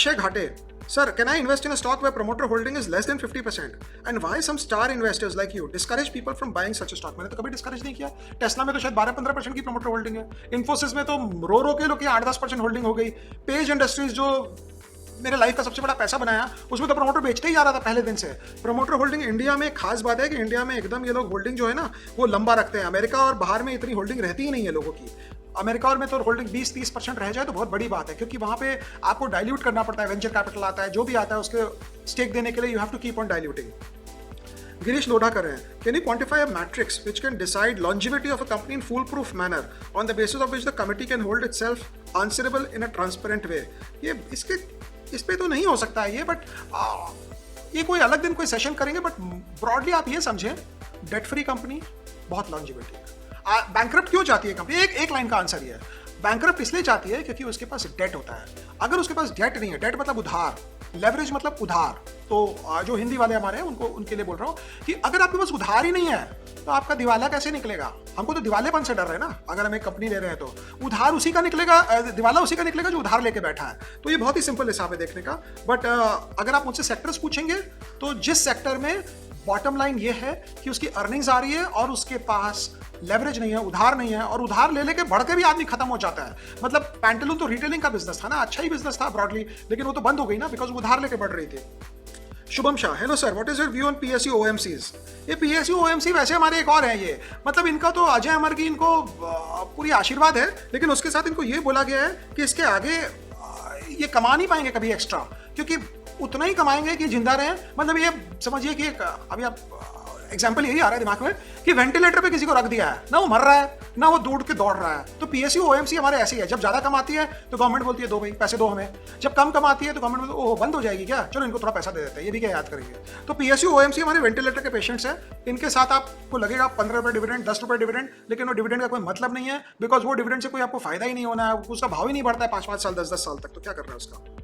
Akshay Ghate, sir, can I invest in a stock where promoter holding is less than 50%? And why some star investors like you discourage people from buying such a stock? मैंने तो कभी discourage नहीं किया। Tesla में तो शायद 12-15% की promoter holding है। इन्फोसिस में तो रो के लोग 8-10% होल्डिंग हो गई। पेज इंडस्ट्रीज जो मेरे लाइफ का सबसे बड़ा पैसा बनाया, उसमें तो प्रमोटर बेचते ही जा रहा था पहले दिन से। प्रमोटर होल्डिंग इंडिया में खास बात है कि इंडिया में एकदम ये लोग होल्डिंग जो है ना वो लंबा रखते हैं। अमेरिका और बाहर में इतनी होल्डिंग रहती ही नहीं है लोगों की। अमेरिका और में तो होल्डिंग 20-30% रह जाए तो बहुत बड़ी बात है, क्योंकि वहां पे आपको डाइल्यूट करना पड़ता है। वेंचर कैपिटल आता है, जो भी आता है उसके स्टेक देने के लिए you have to keep on diluting. Girish Lodha कर रहे हैं, can you quantify a matrix which can decide longevity of a company in foolproof manner on the basis of which the committee can hold itself answerable in a transparent way? ये इस पे तो नहीं हो सकता है ये, but ये कोई अलग दिन कोई सेशन करेंगे। बट ब्रॉडली आप ये समझें, डेट फ्री कंपनी बहुत लॉन्जिविटी है। बैंकरप्ट क्यों चाहती है कंपनी? एक लाइन का आंसर ये है, बैंकरप्ट इसलिए चाहती है क्योंकि उसके पास डेट होता है। अगर उसके पास डेट नहीं है, डेट मतलब उधार, लेवरेज मतलब उधार, तो जो हिंदी वाले हमारे हैं उनके लिए बोल रहा हूँ कि अगर आपके पास उधार ही नहीं है तो आपका दिवाला कैसे निकलेगा? हमको तो दिवालेपन से डर रहे हैं ना। अगर हम एक कंपनी ले रहे हैं तो उधार उसी का निकलेगा, दिवाला उसी का निकलेगा जो उधार लेके बैठा है। तो ये बहुत ही सिंपल हिसाब है देखने का। बट अगर आप मुझसे सेक्टर्स पूछेंगे तो जिस सेक्टर में बॉटम लाइन ये है कि उसकी अर्निंग्स आ रही है और उसके पास लेवरेज नहीं है, उधार नहीं है, और उधार ले लेके बढ़ के भी आदमी खत्म हो जाता है। मतलब पैंटालून तो रिटेलिंग का बिजनेस था ना, अच्छा ही बिजनेस था ब्रॉडली, लेकिन वो तो बंद हो गई ना बिकॉज उधार लेके बढ़ रही थी। Shubham Shah, hello sir, what is your view on PSU OMCs? ये पीएसयू ओएमसी वैसे हमारे एक और है ये, मतलब इनका तो अजय अमर की इनको पूरी आशीर्वाद है, लेकिन उसके साथ इनको ये बोला गया है कि इसके आगे ये कमा नहीं पाएंगे कभी एक्स्ट्रा, क्योंकि उतना ही कमाएंगे कि जिंदा रहें। मतलब ये समझिए कि अभी आप एग्जाम्पल यही आ रहा है दिमाग में कि वेंटिलेटर पे किसी को रख दिया है, ना वो मर रहा है ना वो दूर के दौड़ रहा है। तो पीएसयू ओएमसी हमारे ऐसे ही है, जब ज्यादा कमाती है तो गवर्नमेंट बोलती है दो भाई पैसे दो हमें, जब कम कमाती है तो गवर्नमेंट बोलती है ओह बंद हो जाएगी क्या, चलो इनको थोड़ा पैसा दे देते हैं, ये भी क्या याद करेंगे। तो पीएसयू ओएमसी हमारे वेंटिलेटर के पेशेंट्स हैं। इनके साथ आपको लगेगा 15 रुपये डिविडेंड, 10 रुपये डिविडेंड, लेकिन वो डिविडेंड का कोई मतलब नहीं है, बिकॉज वो डिविडेंड से कोई आपको फायदा ही नहीं होना है, उसका भाव ही नहीं बढ़ता है 5-5 साल 10-10 साल तक, तो क्या कर रहा है उसका।